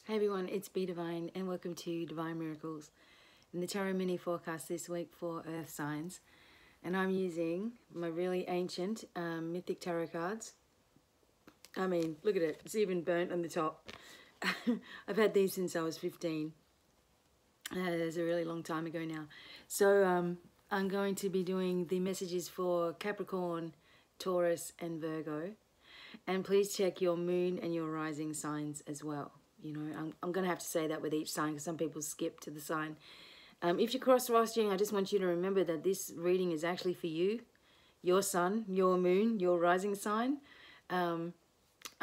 Hey everyone, it's Devine and welcome to Divine Miracles and the Tarot Mini Forecast this week for Earth Signs. And I'm using my really ancient Mythic Tarot cards. I mean, look at it, it's even burnt on the top. I've had these since I was 15. It's a really long time ago now. So I'm going to be doing the messages for Capricorn, Taurus and Virgo. And please check your moon and your rising signs as well. You know, I'm going to have to say that with each sign because some people skip to the sign. If you're cross-watching, I just want you to remember that this reading is actually for you, your sun, your moon, your rising sign. I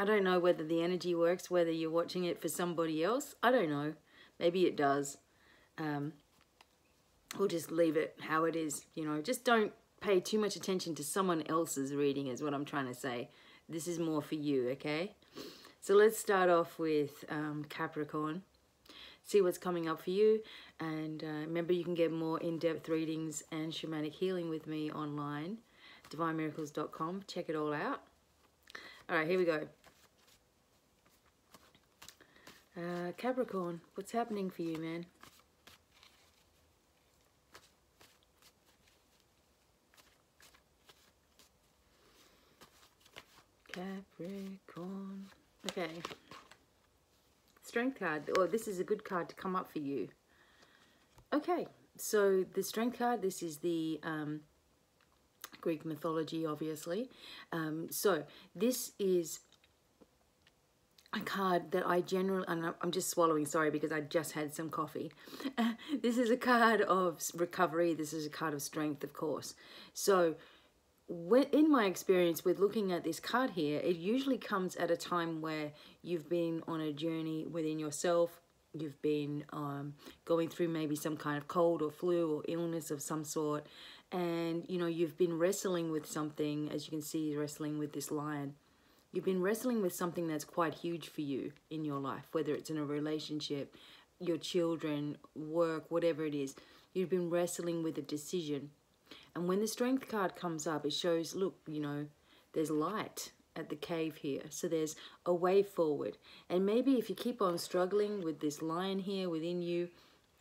don't know whether the energy works, whether you're watching it for somebody else. I don't know. Maybe it does. We'll just leave it how it is. You know, just don't pay too much attention to someone else's reading is what I'm trying to say. This is more for you, okay? So let's start off with Capricorn. See what's coming up for you. And remember, you can get more in-depth readings and shamanic healing with me online. DivineMiracles.com. Check it all out. All right, here we go. Capricorn, what's happening for you, man? Capricorn. Okay. Strength card. Oh, this is a good card to come up for you. Okay. So the Strength card, this is the Greek mythology, obviously. So this is a card that I generally, and I'm just swallowing, sorry, because I just had some coffee. This is a card of recovery. This is a card of strength, of course. So in my experience with looking at this card here, it usually comes at a time where you've been on a journey within yourself. You've been going through maybe some kind of cold or flu or illness of some sort. And, you know, you've been wrestling with something, as you can see, wrestling with this lion. You've been wrestling with something that's quite huge for you in your life, whether it's in a relationship, your children, work, whatever it is. You've been wrestling with a decision. And when the Strength card comes up, it shows, look, you know, there's light at the cave here. So there's a way forward. And maybe if you keep on struggling with this lion here within you,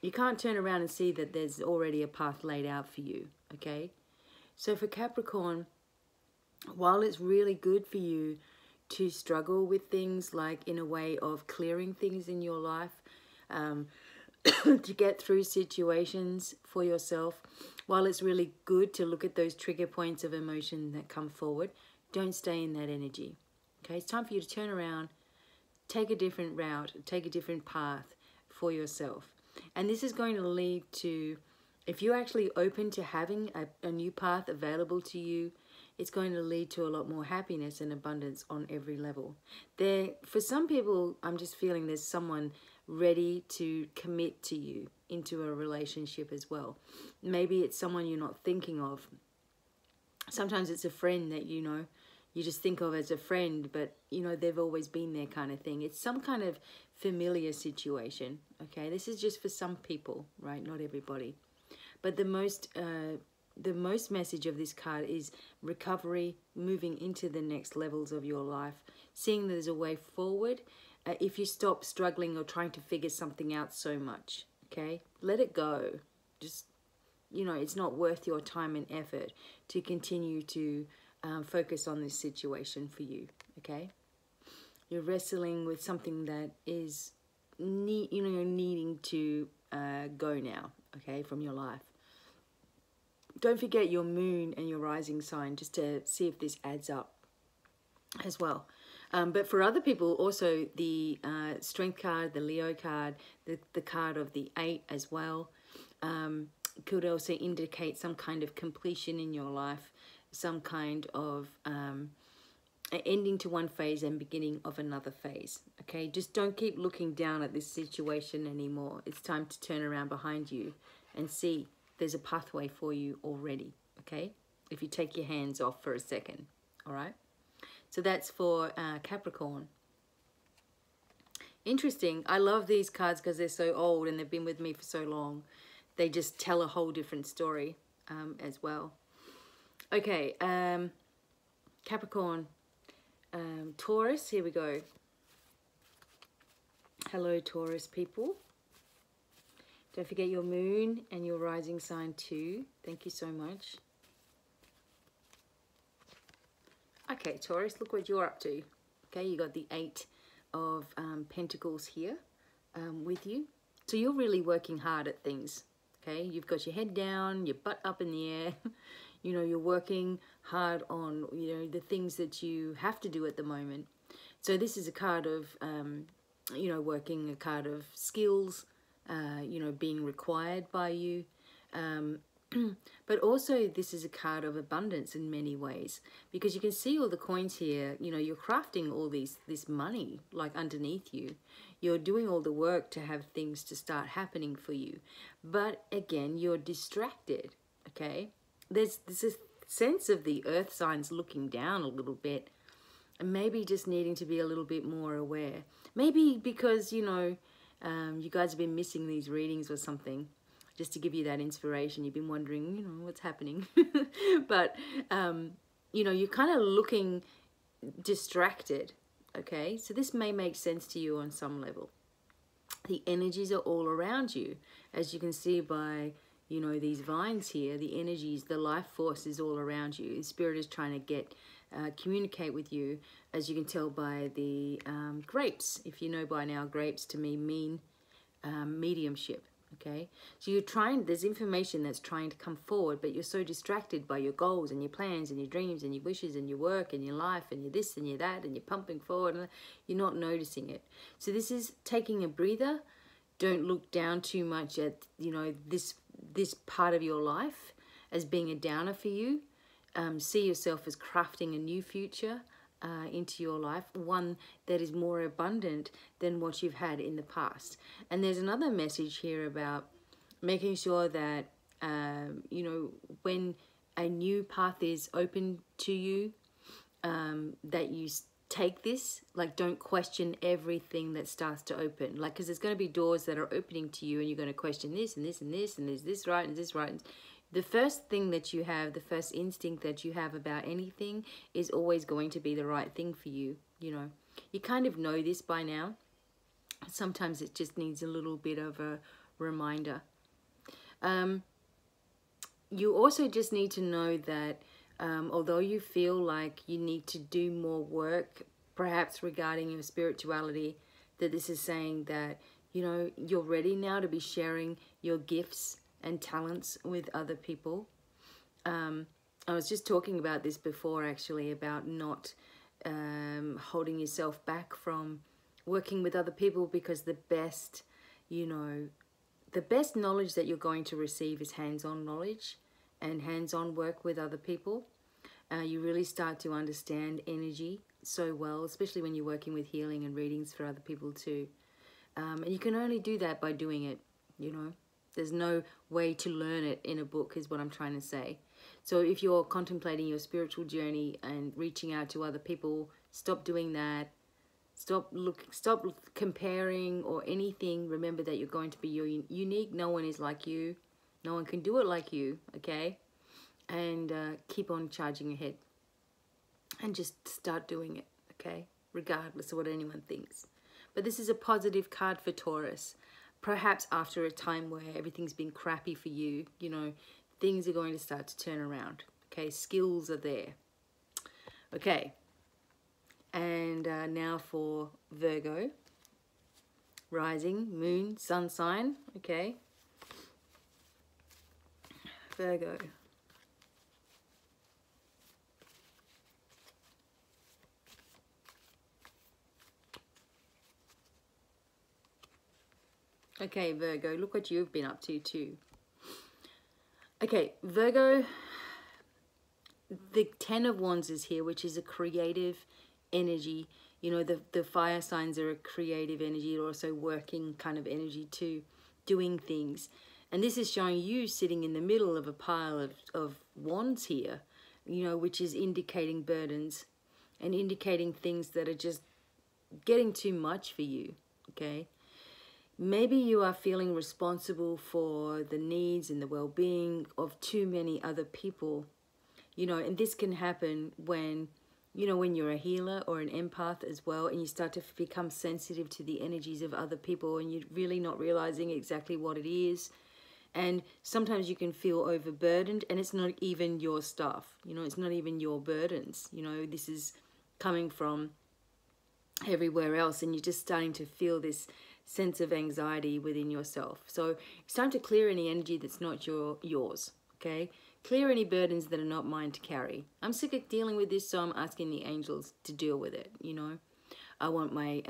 you can't turn around and see that there's already a path laid out for you, okay? So for Capricorn, while it's really good for you to struggle with things like in a way of clearing things in your life, to get through situations for yourself, while it's really good to look at those trigger points of emotion that come forward, don't stay in that energy. Okay, it's time for you to turn around, take a different route, take a different path for yourself. And this is going to lead to, if you're actually open to having a new path available to you, it's going to lead to a lot more happiness and abundance on every level. For some people, I'm just feeling there's someone ready to commit to you into a relationship as well. Maybe it's someone you're not thinking of. Sometimes it's a friend that, you know, you just think of as a friend, but, you know, they've always been there kind of thing. It's some kind of familiar situation, okay? This is just for some people, right? Not everybody. But the most message of this card is recovery, moving into the next levels of your life, seeing there's a way forward. If you stop struggling or trying to figure something out so much, okay? Let it go. Just, you know, it's not worth your time and effort to continue to focus on this situation for you, okay? You're wrestling with something that is, needing to go now, okay, from your life. Don't forget your moon and your rising sign just to see if this adds up as well. But for other people, also the Strength card, the Leo card, the card of the 8 as well, could also indicate some kind of completion in your life, some kind of ending to one phase and beginning of another phase. Okay, just don't keep looking down at this situation anymore. It's time to turn around behind you and see there's a pathway for you already. Okay, if you take your hands off for a second. All right. So that's for Capricorn. Interesting. I love these cards because they're so old and they've been with me for so long. They just tell a whole different story as well. Okay, Capricorn, Taurus, here we go. Hello, Taurus people. Don't forget your moon and your rising sign too. Thank you so much. Okay, Taurus, look what you're up to. Okay, you got the Eight of Pentacles here with you. So you're really working hard at things. Okay, you've got your head down, your butt up in the air. You know, you're working hard on, you know, the things that you have to do at the moment. So this is a card of, you know, working, a card of skills, you know, being required by you. But also this is a card of abundance in many ways, because you can see all the coins here. You know, you're crafting all this money like underneath you. You're doing all the work to have things to start happening for you. But again, you're distracted, okay? There's a sense of the earth signs looking down a little bit, and maybe just needing to be a little bit more aware. Maybe because, you know, you guys have been missing these readings or something. Just to give you that inspiration, you've been wondering, you know, what's happening. But, you know, you're kind of looking distracted, okay? So this may make sense to you on some level. The energies are all around you. As you can see by, you know, these vines here, the energies, the life force is all around you. The spirit is trying to communicate with you, as you can tell by the grapes. If you know by now, grapes to me mean mediumship. Okay, so you're trying, there's information that's trying to come forward, but you're so distracted by your goals and your plans and your dreams and your wishes and your work and your life and your this and your that, and you're pumping forward and you're not noticing it. So this is taking a breather. Don't look down too much at, you know, this part of your life as being a downer for you. See yourself as crafting a new future into your life, one that is more abundant than what you've had in the past. And there's another message here about making sure that, you know, when a new path is open to you, that you take this, like, don't question everything that starts to open. Like, because there's going to be doors that are opening to you and you're going to question this and this and this, and is this right and this right. And the first thing that you have, the first instinct that you have about anything is always going to be the right thing for you. You know, you kind of know this by now. Sometimes it just needs a little bit of a reminder. You also just need to know that although you feel like you need to do more work, perhaps regarding your spirituality, that this is saying that, you know, you're ready now to be sharing your gifts and talents with other people. I was just talking about this before, actually, about not holding yourself back from working with other people, because the best, you know, the best knowledge that you're going to receive is hands-on knowledge and hands-on work with other people. You really start to understand energy so well, especially when you're working with healing and readings for other people too. And you can only do that by doing it, you know. There's no way to learn it in a book, is what I'm trying to say. So if you're contemplating your spiritual journey and reaching out to other people, stop doing that. Stop comparing or anything. Remember that you're going to be unique. No one is like you. No one can do it like you, okay? And keep on charging ahead. And just start doing it, okay? Regardless of what anyone thinks. But this is a positive card for Taurus. Perhaps after a time where everything's been crappy for you, you know, things are going to start to turn around. Okay, skills are there. Okay, and now for Virgo. Rising, moon, sun sign. Okay, Virgo. Okay, Virgo, look what you've been up to too. Okay, Virgo, the Ten of Wands is here, which is a creative energy. You know, the fire signs are a creative energy, also working kind of energy too, doing things. And this is showing you sitting in the middle of a pile of wands here, you know, which is indicating burdens and indicating things that are just getting too much for you, okay? Maybe you are feeling responsible for the needs and the well-being of too many other people, you know, and this can happen when, you know, when you're a healer or an empath as well, and you start to become sensitive to the energies of other people, and you're really not realizing exactly what it is. And sometimes you can feel overburdened, and it's not even your stuff, you know, it's not even your burdens, you know, this is coming from everywhere else, and you're just starting to feel this sense of anxiety within yourself. So it's time to clear any energy that's not yours, okay? Clear any burdens that are not mine to carry. I'm sick of dealing with this, so I'm asking the angels to deal with it, you know? I want my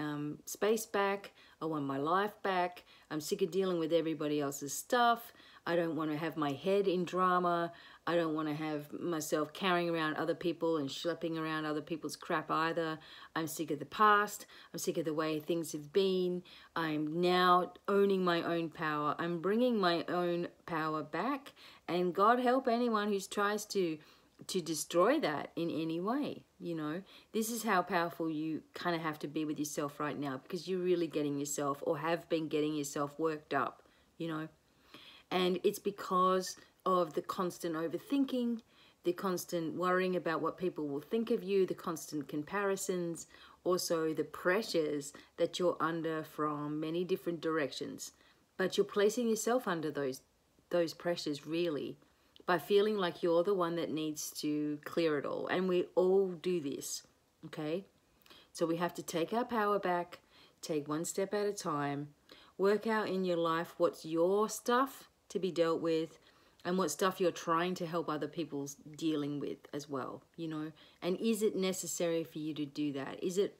space back. I want my life back. I'm sick of dealing with everybody else's stuff. I don't want to have my head in drama. I don't want to have myself carrying around other people and schlepping around other people's crap either. I'm sick of the past. I'm sick of the way things have been. I'm now owning my own power. I'm bringing my own power back. And God help anyone who tries to destroy that in any way, you know. This is how powerful you kind of have to be with yourself right now, because you're really getting yourself, or have been getting yourself, worked up, you know. And it's because of the constant overthinking, the constant worrying about what people will think of you, the constant comparisons, also the pressures that you're under from many different directions. But you're placing yourself under those pressures, really, by feeling like you're the one that needs to clear it all. And we all do this, okay? So we have to take our power back, take one step at a time, work out in your life what's your stuff to be dealt with, and what stuff you're trying to help other people dealing with as well, you know. And is it necessary for you to do that? Is it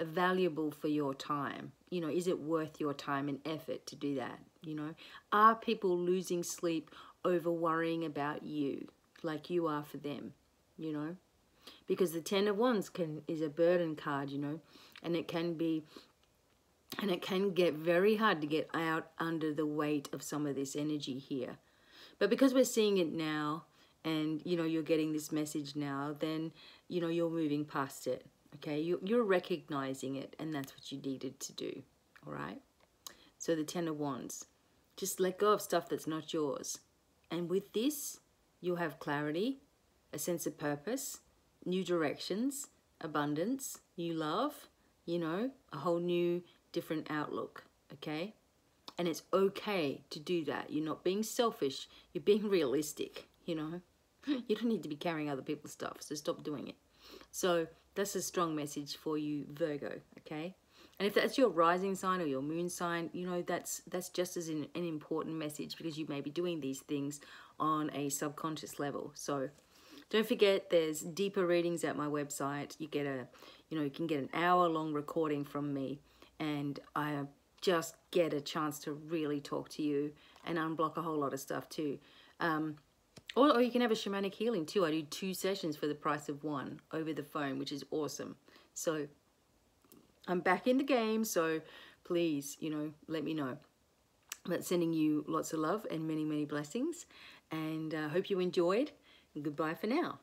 valuable for your time? You know, is it worth your time and effort to do that, you know? Are people losing sleep over worrying about you like you are for them, you know? Because the Ten of Wands is a burden card, you know, and it can get very hard to get out under the weight of some of this energy here. But because we're seeing it now, and, you know, you're getting this message now, then, you know, you're moving past it, okay? You're recognizing it, and that's what you needed to do, all right? So the Ten of Wands, just let go of stuff that's not yours. And with this, you'll have clarity, a sense of purpose, new directions, abundance, new love, you know, a whole new different outlook, okay? And it's okay to do that. You're not being selfish. You're being realistic, you know. You don't need to be carrying other people's stuff, so stop doing it. So that's a strong message for you, Virgo, okay? And if that's your rising sign or your moon sign, you know, that's just as an important message, because you may be doing these things on a subconscious level. So don't forget, there's deeper readings at my website. You can get an hour-long recording from me, and I just get a chance to really talk to you and unblock a whole lot of stuff too. Or you can have a shamanic healing too. I do 2 sessions for the price of 1 over the phone, which is awesome. So I'm back in the game, so please, you know, let me know. But sending you lots of love and many, many blessings, and hope you enjoyed. Goodbye for now.